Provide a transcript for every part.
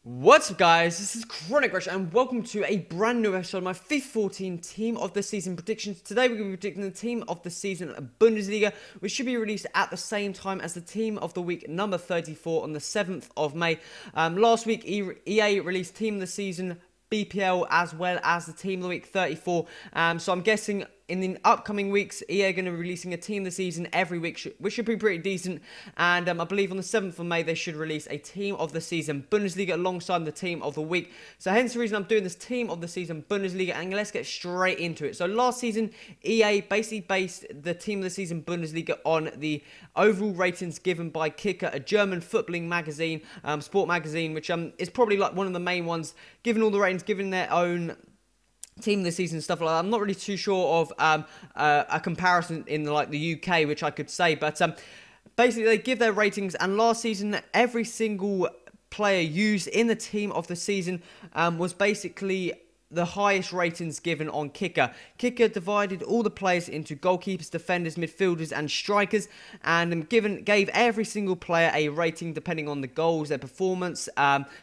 What's up, guys? This is Chronic Rush and welcome to a brand new episode of my FIFA 14 Team of the Season predictions. Today we're going to be predicting the Team of the Season Bundesliga, which should be released at the same time as the Team of the Week number 34 on the 7th of May. Last week EA released Team of the Season BPL as well as the Team of the Week 34, so I'm guessing in the upcoming weeks, EA are going to be releasing a Team of the Season every week, which should be pretty decent. And I believe on the 7th of May, they should release a Team of the Season Bundesliga alongside the Team of the Week. So hence the reason I'm doing this Team of the Season Bundesliga. And let's get straight into it. So last season, EA basically based the Team of the Season Bundesliga on the overall ratings given by Kicker, a German footballing magazine, sport magazine, which is probably like one of the main ones, given all the ratings, given their own Team of the Season and stuff like that. I'm not really too sure of a comparison in the UK, which I could say, but basically they give their ratings, and last season every single player used in the Team of the Season was basically the highest ratings given on Kicker. Kicker divided all the players into goalkeepers, defenders, midfielders and strikers, and gave every single player a rating depending on the goals, their performance,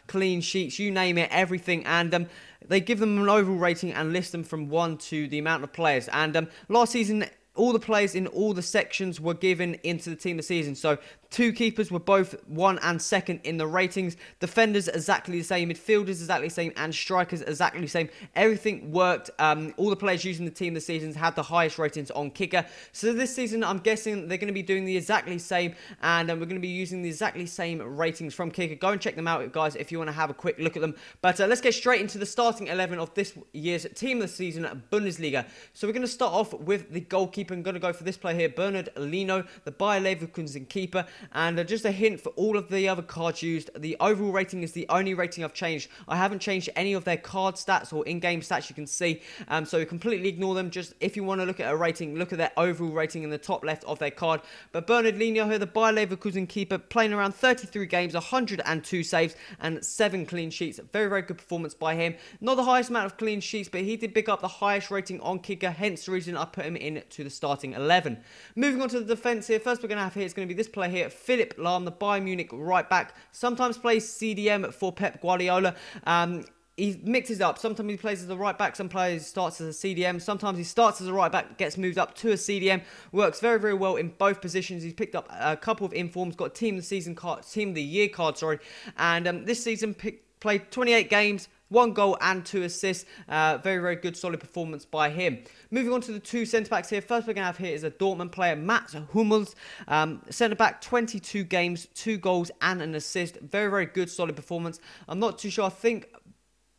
clean sheets, you name it, everything. And they give them an overall rating and list them from 1 to the amount of players. And last season, all the players in all the sections were given into the Team of the Season. So 2 keepers were both 1 and 2nd in the ratings. Defenders exactly the same. Midfielders exactly the same. And strikers exactly the same. Everything worked. All the players using the Team of the Seasons had the highest ratings on Kicker. So this season, I'm guessing they're going to be doing the exactly same. And we're going to be using the exactly same ratings from Kicker. Go and check them out, guys, if you want to have a quick look at them. But let's get straight into the starting 11 of this year's Team of the Season Bundesliga. So we're going to start off with the goalkeeper. I'm going to go for this player here, Bernard Lino, the Bayer Leverkusen keeper. And just a hint for all of the other cards used, the overall rating is the only rating I've changed. I haven't changed any of their card stats or in-game stats, you can see. So completely ignore them. Just if you want to look at a rating, look at their overall rating in the top left of their card. But Bernard Lino here, the Bayer Leverkusen keeper, playing around 33 games, 102 saves and 7 clean sheets. Very, very good performance by him. Not the highest amount of clean sheets, but he did pick up the highest rating on Kicker, hence the reason I put him into the starting 11. Moving on to the defence here, first we're going to have here is going to be this player here, Philipp Lahm, the Bayern Munich right back. Sometimes plays CDM for Pep Guardiola. He mixes up. Sometimes he plays as a right back. Some players starts as a CDM. Sometimes he starts as a right back, gets moved up to a CDM. Works very, very well in both positions. He's picked up a couple of informs. Got a Team of the Season card, Team of the Year card, sorry. And this season played 28 games. 1 goal and 2 assists. Very, very good, solid performance by him. Moving on to the 2 centre-backs here. First we're going to have here is a Dortmund player, Mats Hummels. Centre-back, 22 games, 2 goals and an assist. Very, very good, solid performance. I'm not too sure. I think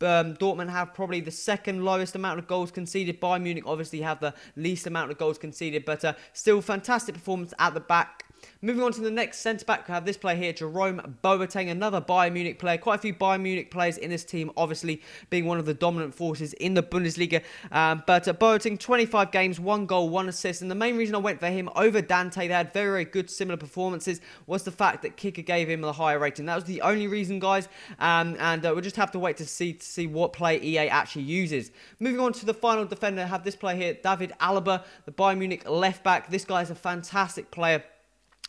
Dortmund have probably the second lowest amount of goals conceded. Bayern Munich obviously have the least amount of goals conceded, but still fantastic performance at the back. Moving on to the next centre-back, we have this player here, Jerome Boateng, another Bayern Munich player. Quite a few Bayern Munich players in this team, obviously being one of the dominant forces in the Bundesliga. But Boateng, 25 games, 1 goal, 1 assist. And the main reason I went for him over Dante, they had very, very good similar performances, was the fact that Kicker gave him the higher rating. That was the only reason, guys. And we'll just have to wait to see what play EA actually uses. Moving on to the final defender, I have this player here, David Alaba, the Bayern Munich left back. This guy is a fantastic player.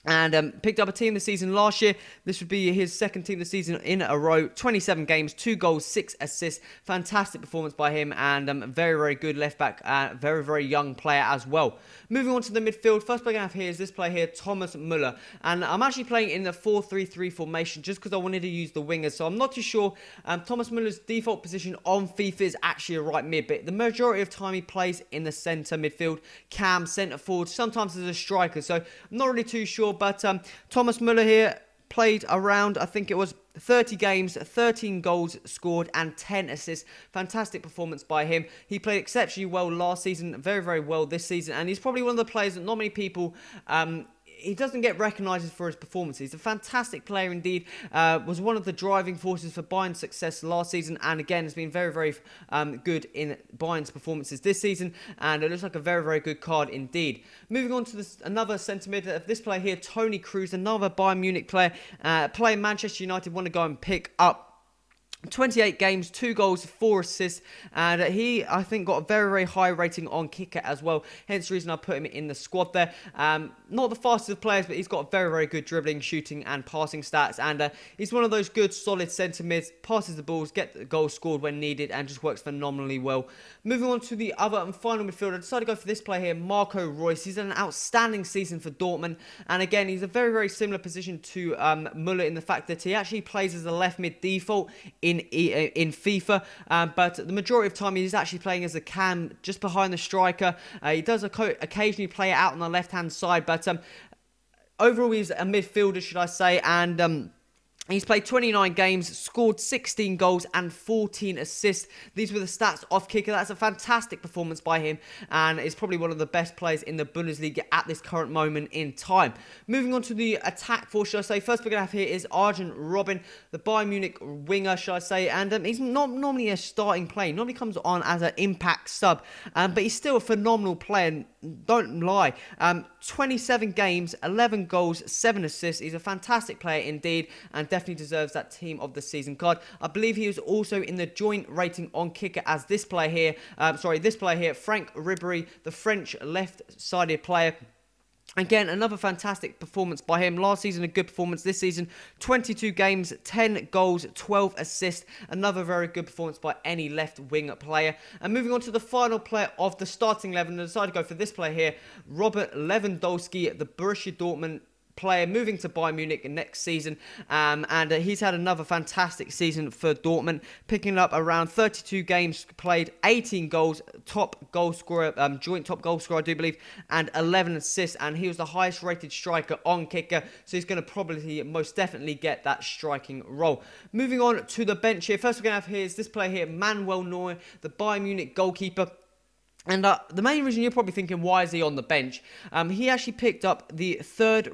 And picked up a Team of the Season last year. This would be his second Team of the Season in a row. 27 games, 2 goals, 6 assists. Fantastic performance by him, and very, very good left back. Very, very young player as well. Moving on to the midfield. First player I have here is this player here, Thomas Müller. And I'm actually playing in the 4-3-3 formation just because I wanted to use the wingers. So I'm not too sure. Thomas Müller's default position on FIFA is actually a right mid, but the majority of time he plays in the centre midfield, cam, centre forward, sometimes as a striker. So I'm not really too sure. But Thomas Müller here played around, I think it was 30 games, 13 goals scored and 10 assists. Fantastic performance by him. He played exceptionally well last season, very, very well this season. And he's probably one of the players that not many people he doesn't get recognised for his performances. He's a fantastic player indeed. Was one of the driving forces for Bayern's success last season, and again has been very, very good in Bayern's performances this season. And it looks like a very, very good card indeed. Moving on to another centre mid of this player here, Toni Kroos, another Bayern Munich player. Playing Manchester United, want to go and pick up 28 games, 2 goals, 4 assists, and he, I think, got a very, very high rating on kicker as well, hence the reason I put him in the squad there. Not the fastest of players, but he's got very, very good dribbling, shooting, and passing stats, and he's one of those good, solid centre mids, passes the balls, get the goals scored when needed, and just works phenomenally well. Moving on to the other and final midfielder, I decided to go for this player here, Marco Reus. He's had an outstanding season for Dortmund, and again, he's a very, very similar position to Müller in the fact that he actually plays as a left mid default in FIFA, but the majority of time he's actually playing as a cam just behind the striker. He does occasionally play it out on the left hand side, but overall he's a midfielder, should I say, and he's played 29 games, scored 16 goals and 14 assists. These were the stats off kicker. That's a fantastic performance by him, and is probably one of the best players in the Bundesliga at this current moment in time. Moving on to the attack force, should I say. First we're going to have here is Arjen Robben, the Bayern Munich winger, should I say. And he's not normally a starting player. He normally comes on as an impact sub, but he's still a phenomenal player. Don't lie. 27 games, 11 goals, 7 assists. He's a fantastic player indeed, and definitely deserves that team of the season card. I believe he was also in the joint rating on kicker as this player here. Frank Ribéry, the French left-sided player. Again, another fantastic performance by him. Last season, a good performance. This season, 22 games, 10 goals, 12 assists. Another very good performance by any left-wing player. And moving on to the final player of the starting 11, I decided to go for this player here, Robert Lewandowski, the Borussia Dortmund player, moving to Bayern Munich next season, and he's had another fantastic season for Dortmund, picking up around 32 games played, 18 goals, top goal scorer, joint top goal scorer I do believe, and 11 assists, and he was the highest rated striker on kicker, so he's going to probably most definitely get that striking role. Moving on to the bench here, first we're going to have here is this player here, Manuel Neuer, the Bayern Munich goalkeeper. And the main reason you're probably thinking, why is he on the bench? He actually picked up the third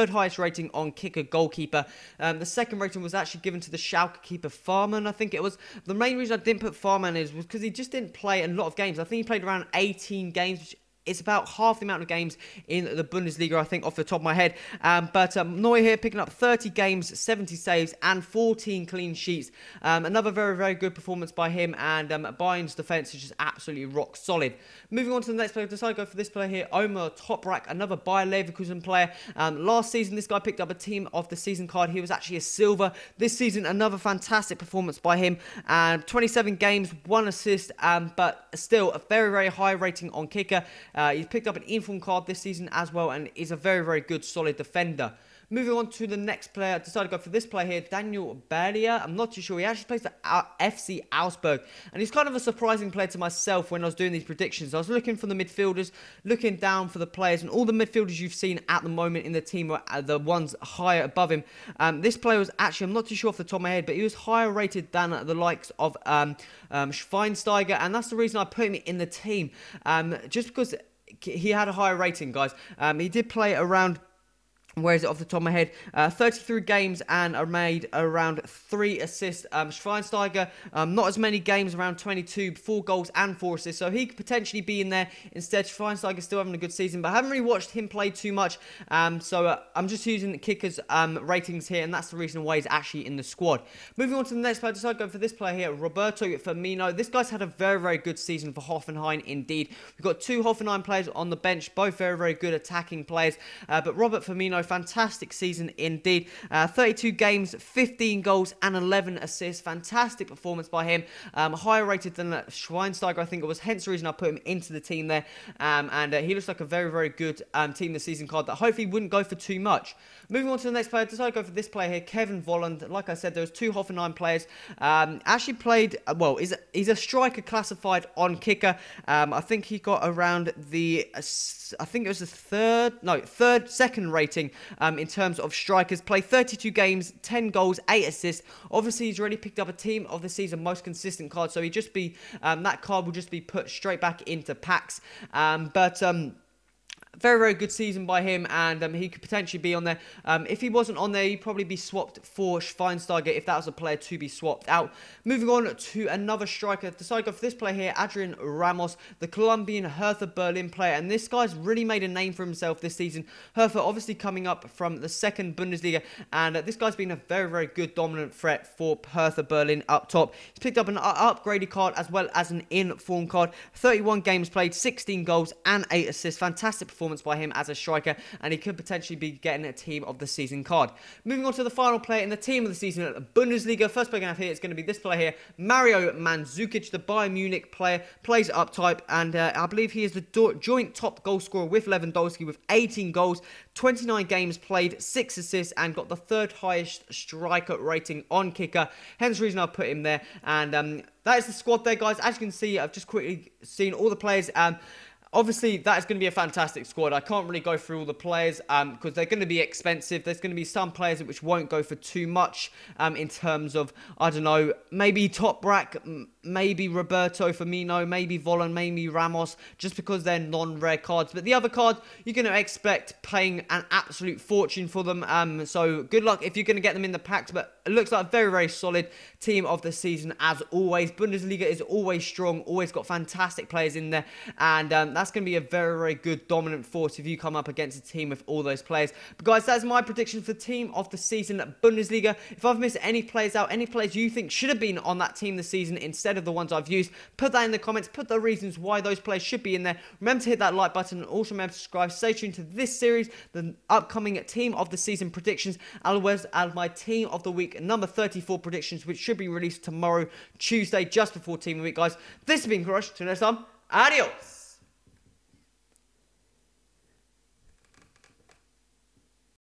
highest rating on kicker goalkeeper. The second rating was actually given to the Schalke keeper Farman, I think it was. The main reason I didn't put Farman was because he just didn't play a lot of games. I think he played around 18 games, which it's about half the amount of games in the Bundesliga, I think, off the top of my head. But Neuer here picking up 30 games, 70 saves, and 14 clean sheets. Another very, very good performance by him, and Bayern's defence is just absolutely rock solid. Moving on to the next player, I decided to go for this player here, Ömer Toprak, another Bayer Leverkusen player. Last season, this guy picked up a team of the season card. He was actually a silver. This season, another fantastic performance by him. 27 games, 1 assist, but still a very, very high rating on kicker. He's picked up an inform card this season as well, and is a very, very good, solid defender. Moving on to the next player, I decided to go for this player here, Daniel Balia. I'm not too sure. He actually plays for FC Augsburg, and he's kind of a surprising player to myself when I was doing these predictions. I was looking for the midfielders, looking down for the players, and all the midfielders you've seen at the moment in the team are the ones higher above him. This player was actually, I'm not too sure off the top of my head, but he was higher rated than the likes of Schweinsteiger, and that's the reason I put him in the team, just because he had a higher rating, guys. He did play around, where is it off the top of my head? 33 games and made around 3 assists. Schweinsteiger, not as many games, around 22, 4 goals and 4 assists. So he could potentially be in there instead. Schweinsteiger's still having a good season, but I haven't really watched him play too much. So I'm just using the kickers' ratings here, and that's the reason why he's actually in the squad. Moving on to the next player, I decided to go for this player here, Roberto Firmino. This guy's had a very, very good season for Hoffenheim indeed. We've got 2 Hoffenheim players on the bench, both very, very good attacking players. But Robert Firmino, fantastic season indeed. 32 games, 15 goals and 11 assists. Fantastic performance by him. Higher rated than Schweinsteiger, I think it was. Hence the reason I put him into the team there. And he looks like a very, very good team this season card that hopefully wouldn't go for too much. Moving on to the next player, I decided to go for this player here, Kevin Volland. Like I said, there was 2 Hoffenheim players. Actually played, well, he's a striker classified on kicker. I think he got around the, I think it was the second rating in terms of strikers. Played 32 games, 10 goals, 8 assists. Obviously, he's already picked up a team of the season most consistent card, so that card will just be put straight back into packs. Very, very good season by him, and he could potentially be on there. If he wasn't on there, he'd probably be swapped for Schweinsteiger if that was a player to be swapped out. Moving on to another striker. Decided to go for this player here, Adrian Ramos, the Colombian Hertha Berlin player, and this guy's really made a name for himself this season. Hertha obviously coming up from the second Bundesliga, and this guy's been a very, very good dominant threat for Hertha Berlin up top. He's picked up an upgraded card as well as an in-form card. 31 games played, 16 goals and 8 assists. Fantastic performance by him as a striker, and he could potentially be getting a team of the season card. Moving on to the final player in the team of the season at the Bundesliga. First player going to have here is going to be this player here, Mario Mandzukic, the Bayern Munich player, plays up type, and I believe he is the joint top goal scorer with Lewandowski with 18 goals, 29 games played, 6 assists, and got the third highest striker rating on Kicker. Hence the reason I put him there. And that is the squad there, guys. As you can see, I've just quickly seen all the players. Obviously, that is going to be a fantastic squad. I can't really go through all the players because they're going to be expensive. There's going to be some players which won't go for too much in terms of, I don't know, maybe Toprak, maybe Roberto Firmino, maybe Volland, maybe Ramos, just because they're non-rare cards. But the other cards, you're going to expect paying an absolute fortune for them. So good luck if you're going to get them in the packs. But it looks like a very, very solid team of the season as always. Bundesliga is always strong, always got fantastic players in there. And that's going to be a very, very good dominant force if you come up against a team with all those players. But guys, that's my prediction for the team of the season at Bundesliga. If I've missed any players out, any players you think should have been on that team this season instead of the ones I've used, put that in the comments. Put the reasons why those players should be in there. Remember to hit that like button, and also remember to subscribe. Stay tuned to this series, the upcoming team of the season predictions, as well as my team of the week number 34 predictions, which should be released tomorrow, Tuesday, just before team of the week, guys. This has been Crush. Till next time, adios.